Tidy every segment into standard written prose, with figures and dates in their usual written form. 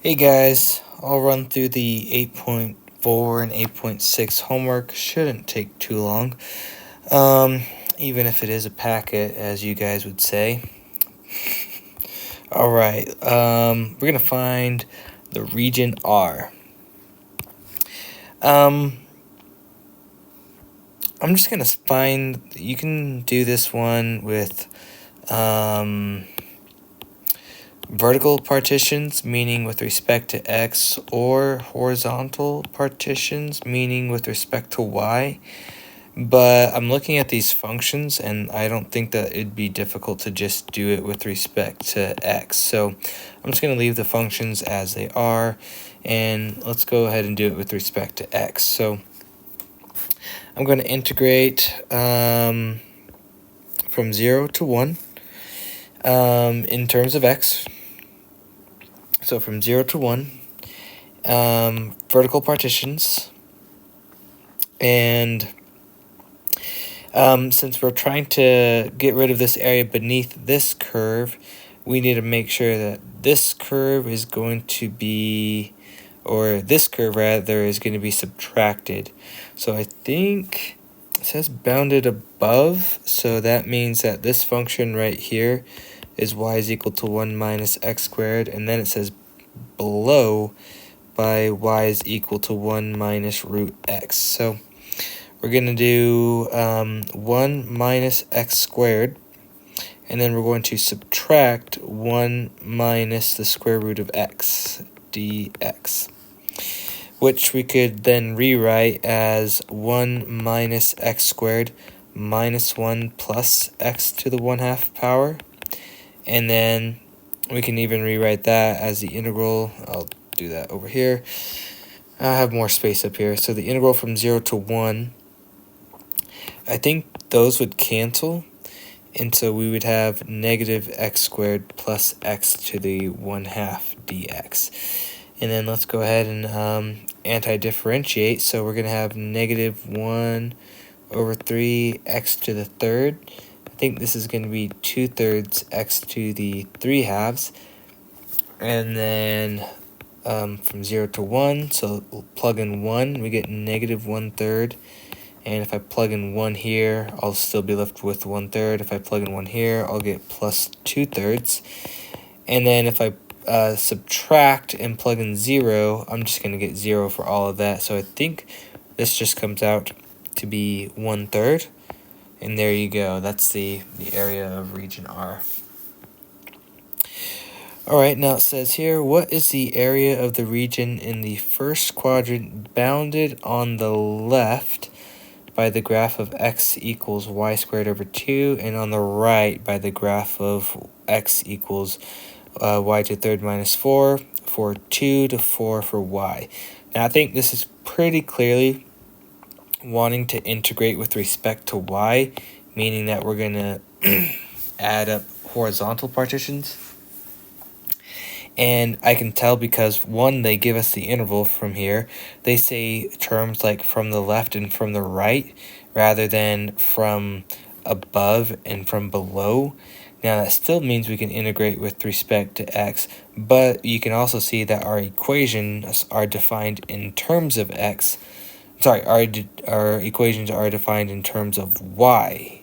Hey guys, I'll run through the 8.4 and 8.6 homework. Shouldn't take too long. Even if it is a packet, as you guys would say. Alright, we're gonna find the region R. I'm just gonna find, you can do this one with, vertical partitions, meaning with respect to x, or horizontal partitions, meaning with respect to y. But I'm looking at these functions, and I don't think that it'd be difficult to just do it with respect to x. So I'm just going to leave the functions as they are, and let's go ahead and do it with respect to x. So I'm going to integrate from 0 to 1 in terms of x. So from 0 to 1, vertical partitions, and since we're trying to get rid of this area beneath this curve, we need to make sure that this curve is going to be, or this curve rather, is going to be subtracted. So I think it says bounded above, so that means that this function right here is y is equal to 1 minus x squared, and then it says below by y is equal to 1 minus root x. So we're going to do 1 minus x squared, and then we're going to subtract 1 minus the square root of x dx, which we could then rewrite as 1 minus x squared minus 1 plus x to the 1/2 power. And then we can even rewrite that as the integral. I'll do that over here. I have more space up here. So the integral from 0 to 1, I think those would cancel, and so we would have negative x squared plus x to the 1/2 dx. And then let's go ahead and anti-differentiate. So we're going to have negative 1 over 3 x to the third. I think this is going to be 2/3 x to the 3/2. And then from 0 to 1, so we'll plug in 1, we get negative 1/3. And if I plug in 1 here, I'll still be left with 1/3. If I plug in 1 here, I'll get plus 2/3. And then if I subtract and plug in 0, I'm just going to get 0 for all of that. So I think this just comes out to be 1/3. And there you go. That's the area of region R. Alright, now it says here, what is the area of the region in the first quadrant bounded on the left by the graph of x equals y squared over 2, and on the right by the graph of x equals y to the third minus 4, for 2 to 4 for y. Now I think this is pretty clearly wanting to integrate with respect to y, meaning that we're going to add up horizontal partitions. And I can tell because, one, they give us the interval from here. They say terms like from the left and from the right rather than from above and from below. Now that still means we can integrate with respect to x, but you can also see that our equations are defined in terms of x. Sorry, our equations are defined in terms of y.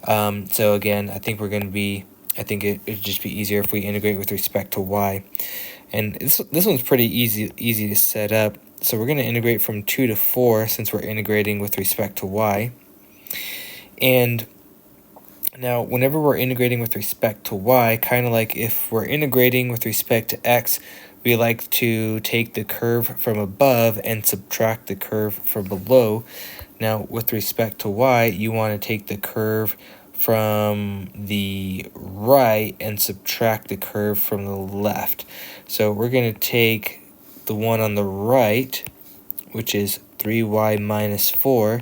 So again, I think it'd just be easier if we integrate with respect to y. And this one's pretty easy to set up. So we're going to integrate from 2 to 4 since we're integrating with respect to y. And now whenever we're integrating with respect to y, kind of like if we're integrating with respect to x, we like to take the curve from above and subtract the curve from below. Now with respect to y, you want to take the curve from the right and subtract the curve from the left. So we're going to take the one on the right, which is 3y minus 4,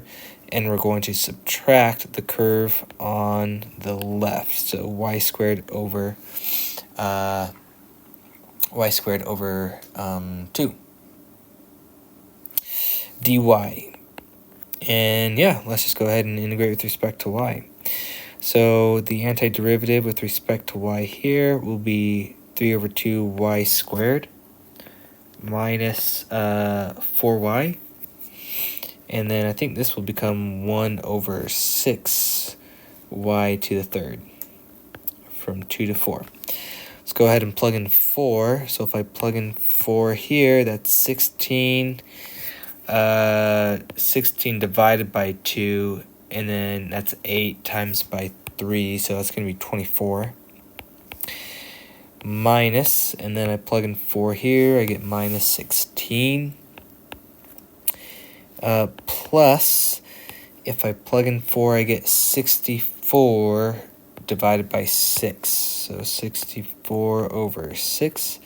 and we're going to subtract the curve on the left. So y squared over 2 dy. And yeah, let's just go ahead and integrate with respect to y. So the antiderivative with respect to y here will be 3 over 2 y squared. minus 4y. And then I think this will become 1 over 6 y to the third from 2 to 4. Let's go ahead and plug in 4. So if I plug in 4 here, that's 16. 16 divided by 2, and then that's 8 times by 3, so that's going to be 24. Minus, and then I plug in 4 here, I get minus 16. Plus, if I plug in 4, I get 64 divided by 6. So 64 over 6.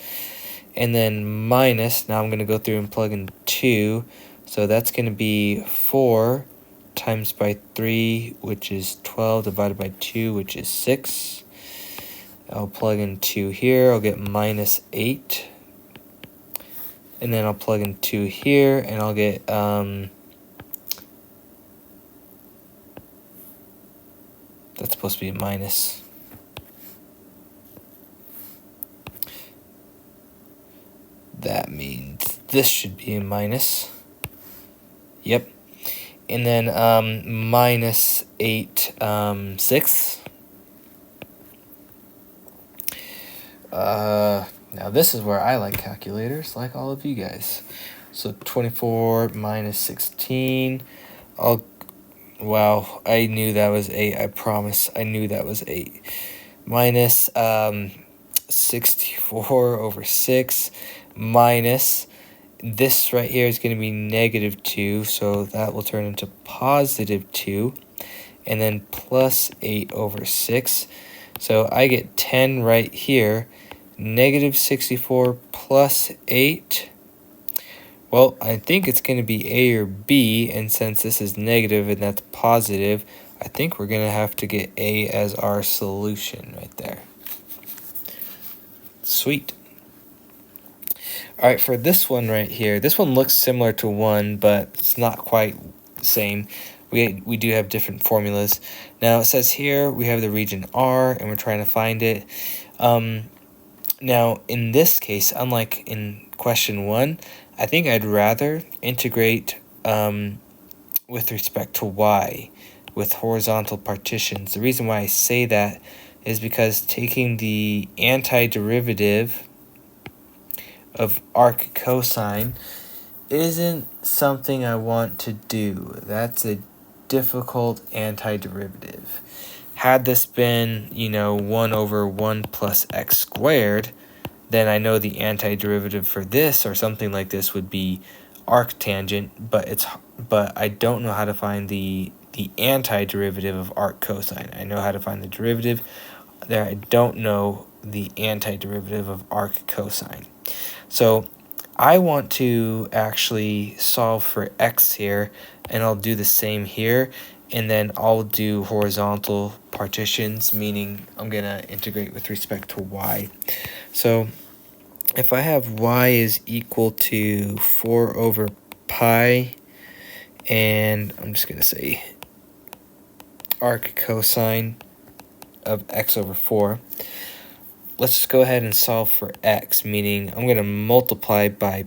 And then minus, now I'm going to go through and plug in 2. So that's going to be 4 times by 3, which is 12, divided by 2, which is 6. I'll plug in 2 here, I'll get minus 8. And then I'll plug in 2 here, and I'll get that's supposed to be a minus. That means this should be a minus. Yep. And then minus 8 sixths. Now this is where I like calculators, like all of you guys. So 24 minus 16. Wow, I knew that was 8. I promise, I knew that was 8. Minus 64 over 6. Minus, this right here is going to be negative 2, so that will turn into positive 2. And then plus 8 over 6. So I get 10 right here. Negative 64 plus 8. Well, I think it's going to be A or B, and since this is negative and that's positive, I think we're going to have to get A as our solution right there. Sweet. Alright, for this one right here, this one looks similar to 1, but it's not quite the same. We do have different formulas. Now, it says here we have the region R, and we're trying to find it. Now, in this case, unlike in question 1, I think I'd rather integrate with respect to y with horizontal partitions. The reason why I say that is because taking the antiderivative of arc cosine isn't something I want to do. That's a difficult antiderivative. Had this been, 1 over 1 plus x squared, then I know the antiderivative for this or something like this would be arctangent, but I don't know how to find the antiderivative of arc cosine. I know how to find the derivative there. I don't know the antiderivative of arc cosine. So I want to actually solve for x here, and I'll do the same here, and then I'll do horizontal partitions, meaning I'm going to integrate with respect to y. So if I have y is equal to 4 over pi, and I'm just going to say arc cosine of x over 4, let's just go ahead and solve for x, meaning I'm going to multiply by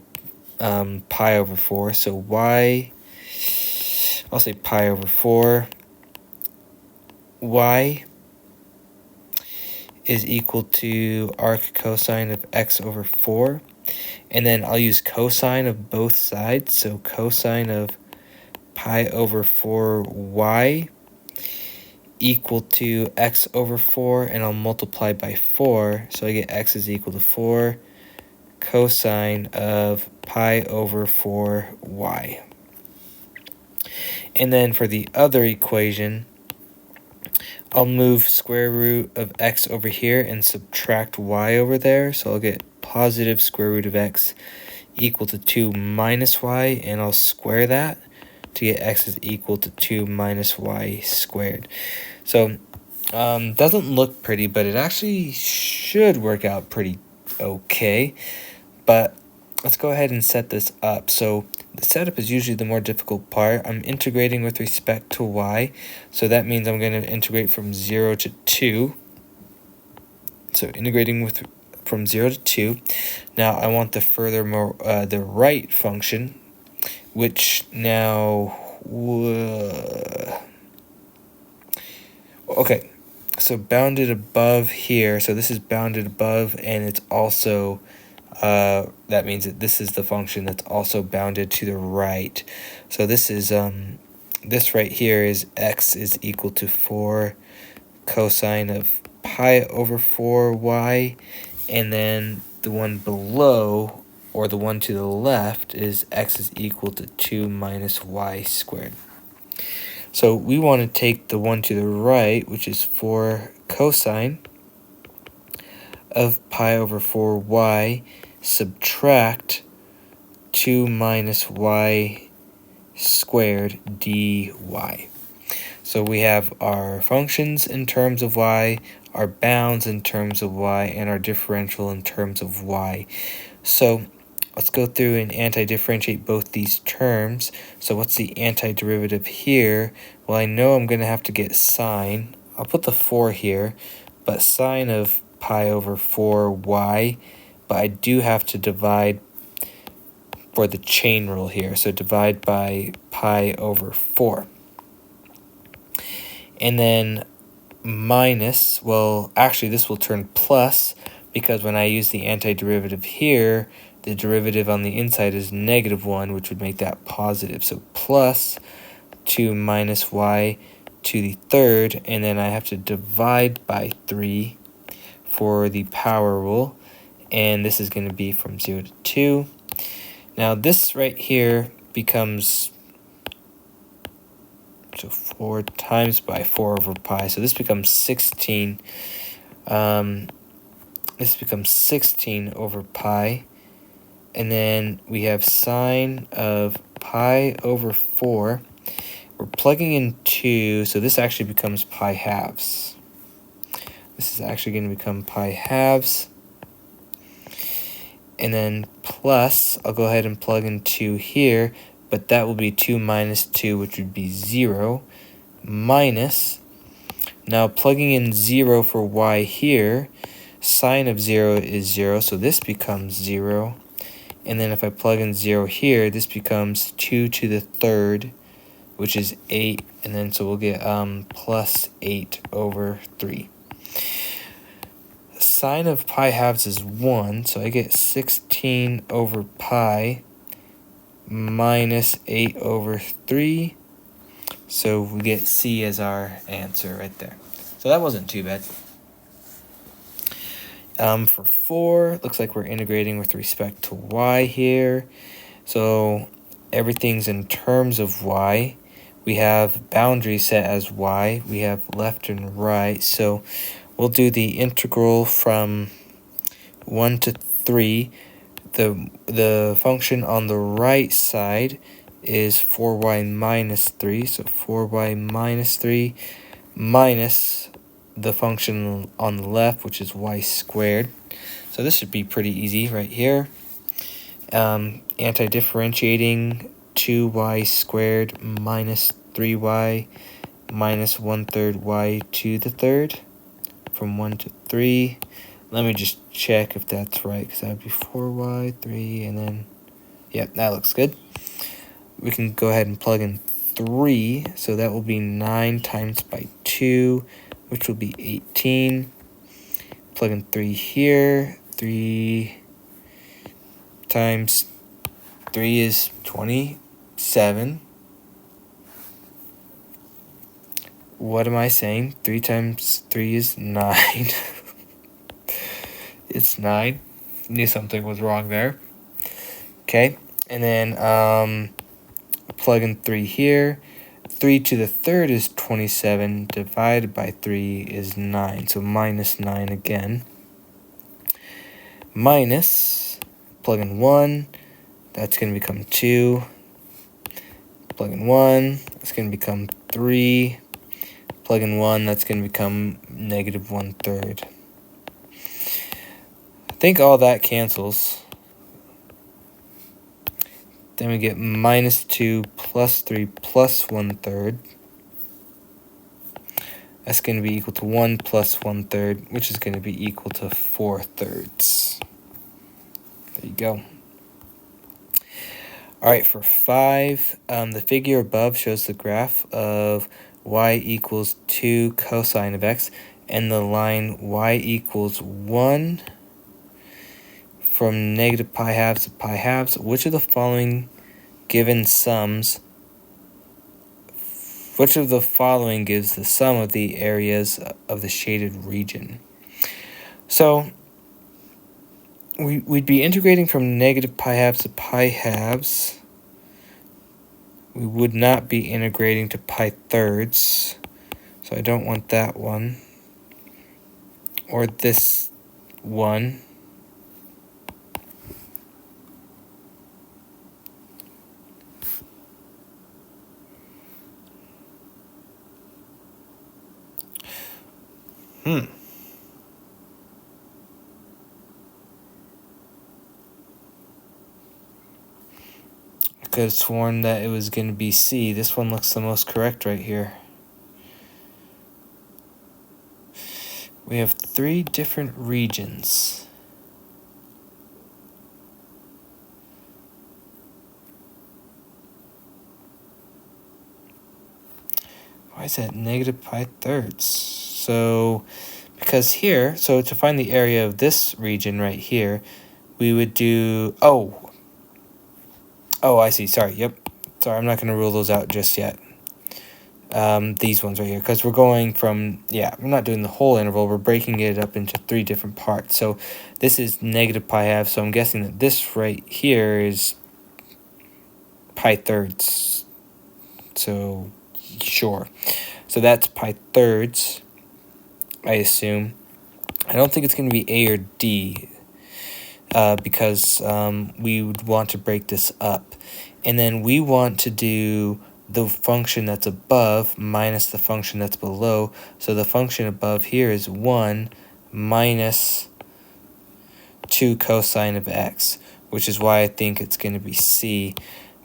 pi over 4. So y, I'll say pi over 4, y is equal to arc cosine of x over 4. And then I'll use cosine of both sides. So cosine of pi over 4y equal to x over 4, and I'll multiply by 4. So I get x is equal to 4 cosine of pi over 4y. And then for the other equation, I'll move square root of x over here and subtract y over there. So I'll get positive square root of x equal to 2 minus y, and I'll square that to get x is equal to 2 minus y squared. So doesn't look pretty, but it actually should work out pretty okay. But let's go ahead and set this up. So the setup is usually the more difficult part. I'm integrating with respect to y, so that means I'm going to integrate from 0 to 2. So integrating from 0 to 2. Now I want the furthermore, the right function, which now, okay, so bounded above here, so this is bounded above, and it's also, that means that this is the function that's also bounded to the right. So this is, this right here is x is equal to 4 cosine of pi over 4y, and then the one below, or the one to the left, is x is equal to 2 minus y squared. So we want to take the one to the right, which is 4 cosine of pi over 4y, subtract 2 minus y squared dy. So we have our functions in terms of y, our bounds in terms of y, and our differential in terms of y. So let's go through and anti-differentiate both these terms. So what's the antiderivative here? Well, I know I'm going to have to get sine. I'll put the 4 here, but sine of pi over 4y, but I do have to divide for the chain rule here. So divide by pi over 4. And then minus, well, actually this will turn plus, because when I use the antiderivative here, the derivative on the inside is -1, which would make that positive. So plus 2 minus y to the third, and then I have to divide by 3 for the power rule, and this is going to be from 0 to 2. Now this right here becomes, so 4 times by 4 over pi, so this becomes 16. This becomes 16 over pi, and then we have sine of pi over 4. We're plugging in 2, so this actually becomes pi halves. This is actually going to become pi halves. And then plus, I'll go ahead and plug in 2 here, but that will be 2 minus 2, which would be 0, minus, now plugging in 0 for y here, sine of 0 is 0, so this becomes 0. And then if I plug in 0 here, this becomes 2 to the third, which is 8, and then so we'll get plus 8 over 3. Sine of pi halves is 1, so I get 16 over pi minus 8 over 3. So we get C as our answer right there. So that wasn't too bad. For 4, looks like we're integrating with respect to y here. So everything's in terms of y. We have boundary set as y. We have left and right. So we'll do the integral from 1 to 3. The function on the right side is 4y minus 3. So 4y minus 3 minus the function on the left, which is y squared. So this should be pretty easy right here. Anti-differentiating 2y squared minus 3y minus 1/3 y to the third from 1 to 3. Let me just check if that's right, because that would be 4y, 3, and then, yep, that looks good. We can go ahead and plug in 3, so that will be 9 times by 2, which will be 18. Plug in 3 here. 3 times 3 is 27. What am I saying? 3 times 3 is 9. It's 9. Knew something was wrong there. Okay, and then plug in 3 here. 3 to the third is 27, divided by 3 is 9, so minus 9 again. Minus, plug in 1, that's going to become 2. Plug in 1, that's going to become 3. Plug in 1, that's going to become negative 1/3. I think all that cancels. Then we get minus 2 plus 3 plus 1/3. That's going to be equal to 1 plus 1/3, which is going to be equal to 4/3. There you go. All right, for 5, the figure above shows the graph of y equals 2 cosine of x, and the line y equals 1 from negative pi halves to pi halves. Which of the following given sums, which of the following gives the sum of the areas of the shaded region? So we'd be integrating from negative pi halves to pi halves. We would not be integrating to pi thirds, so I don't want that one, or this one. I could have sworn that it was going to be C. This one looks the most correct right here. We have 3 different regions. Why is that negative pi thirds? So, because here, so to find the area of this region right here, we would do, oh, I see, sorry, yep. Sorry, I'm not going to rule those out just yet. These ones right here, because we're going from, we're not doing the whole interval, we're breaking it up into 3 different parts. So this is negative pi halves, so I'm guessing that this right here is pi thirds. So, sure. So that's pi thirds, I assume. I don't think it's going to be A or D, because we would want to break this up. And then we want to do the function that's above minus the function that's below. So the function above here is 1 minus 2 cosine of x, which is why I think it's going to be C,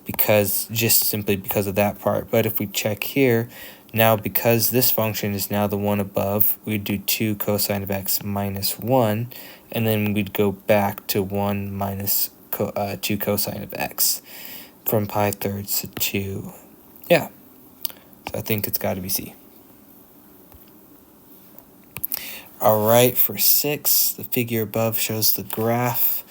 because just simply because of that part. But if we check here, now because this function is now the one above, we'd do 2 cosine of x minus 1, and then we'd go back to 1 minus 2 cosine of x from pi thirds to 2. Yeah, so I think it's got to be C. All right, for 6, the figure above shows the graph.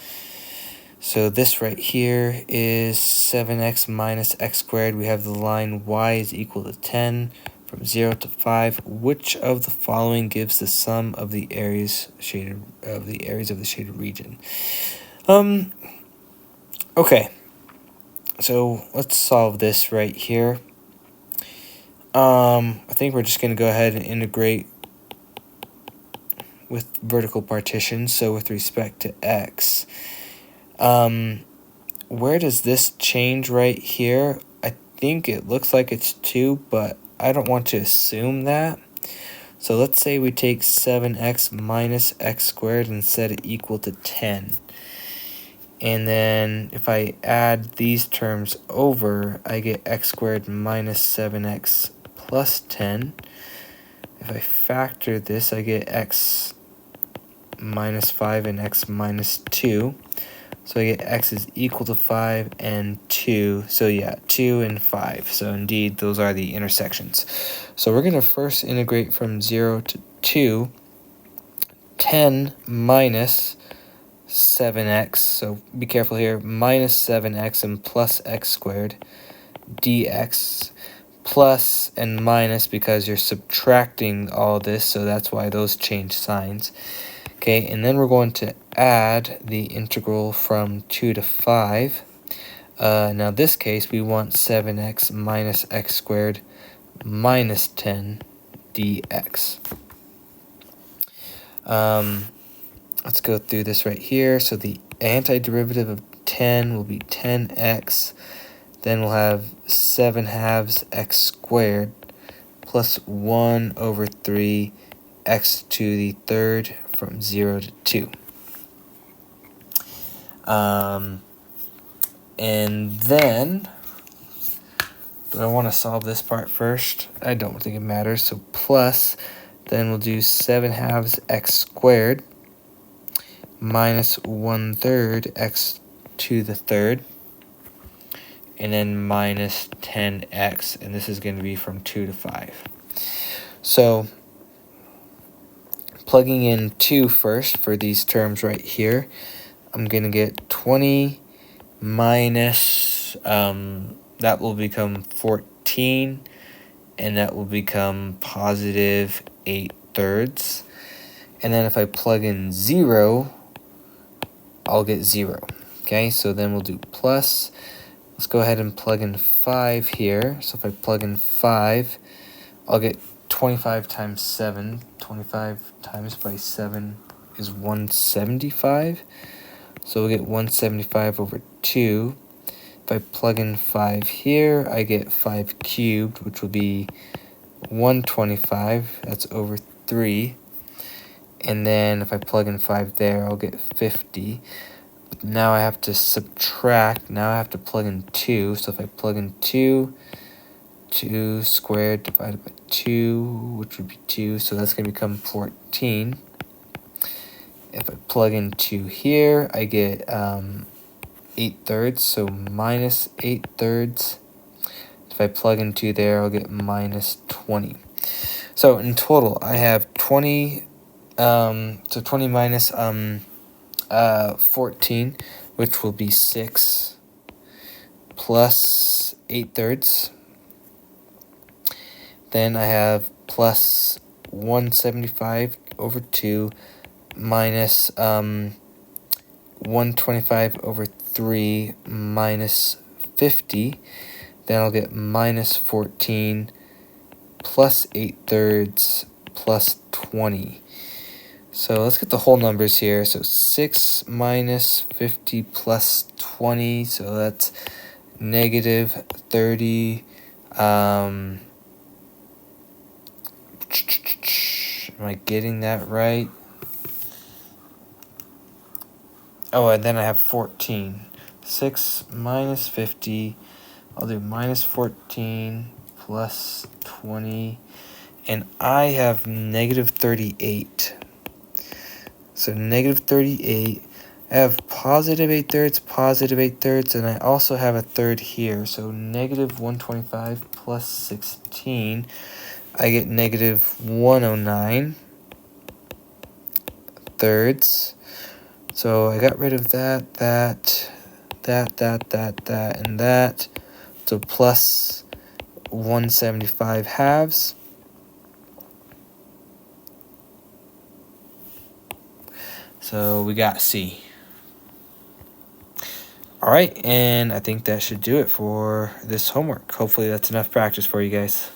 So this right here is 7x minus x squared. We have the line y is equal to 10 from 0 to 5. Which of the following gives the sum of the areas of the shaded region? Okay. So let's solve this right here. I think we're just going to go ahead and integrate with vertical partitions. So with respect to x, where does this change right here? I think it looks like it's 2, but I don't want to assume that. So let's say we take 7x minus x squared and set it equal to 10. And then if I add these terms over, I get x squared minus 7x plus 10. If I factor this, I get x minus 5 and x minus 2. So I get x is equal to 5 and 2. So yeah, 2 and 5. So indeed, those are the intersections. So we're going to first integrate from 0 to 2. 10 minus 7x, so be careful here, minus 7x and plus x squared dx, plus and minus because you're subtracting all this, so that's why those change signs. Okay, and then we're going to add the integral from 2 to 5. Now this case, we want 7x minus x squared minus 10 dx. Let's go through this right here. So the antiderivative of 10 will be 10x. Then we'll have 7 halves x squared plus 1 over 3 x to the third from 0 to 2. And then, do I want to solve this part first? I don't think it matters. So plus Then we'll do 7 halves x squared minus 1/3 x to the third, and then minus 10x, and this is going to be from 2 to 5. So plugging in 2 first for these terms right here, I'm going to get 20 minus, that will become 14, and that will become positive 8/3. And then if I plug in 0, I'll get 0. Okay, so then we'll do plus. Let's go ahead and plug in 5 here. So if I plug in 5, I'll get 25 times 7. 25 times by 7 is 175. So we'll get 175 over 2. If I plug in 5 here, I get 5 cubed, which will be 125. That's over 3. And then if I plug in 5 there, I'll get 50. Now I have to subtract. Now I have to plug in 2. So if I plug in 2 squared divided by 2, which would be 2. So that's going to become 14. If I plug in 2 here, I get 8/3. So minus 8/3. If I plug in 2 there, I'll get minus 20. So in total, I have 20. So 20 minus 14, which will be 6, plus 8/3. Then I have plus 175 over 2 minus 125 over 3 minus 50. Then I'll get minus 14 plus 8/3 plus 20. So let's get the whole numbers here. So 6 minus 50 plus 20. So that's negative 30. Am I getting that right? Oh, and then I have 14. 6 minus 50. I'll do minus 14 plus 20. And I have negative 38. So negative 38. I have positive 8/3, positive 8/3, and I also have a third here. So negative 125 plus 16. I get negative 109 thirds. So I got rid of that, and that. So plus 175 halves. So we got C. All right, and I think that should do it for this homework. Hopefully that's enough practice for you guys.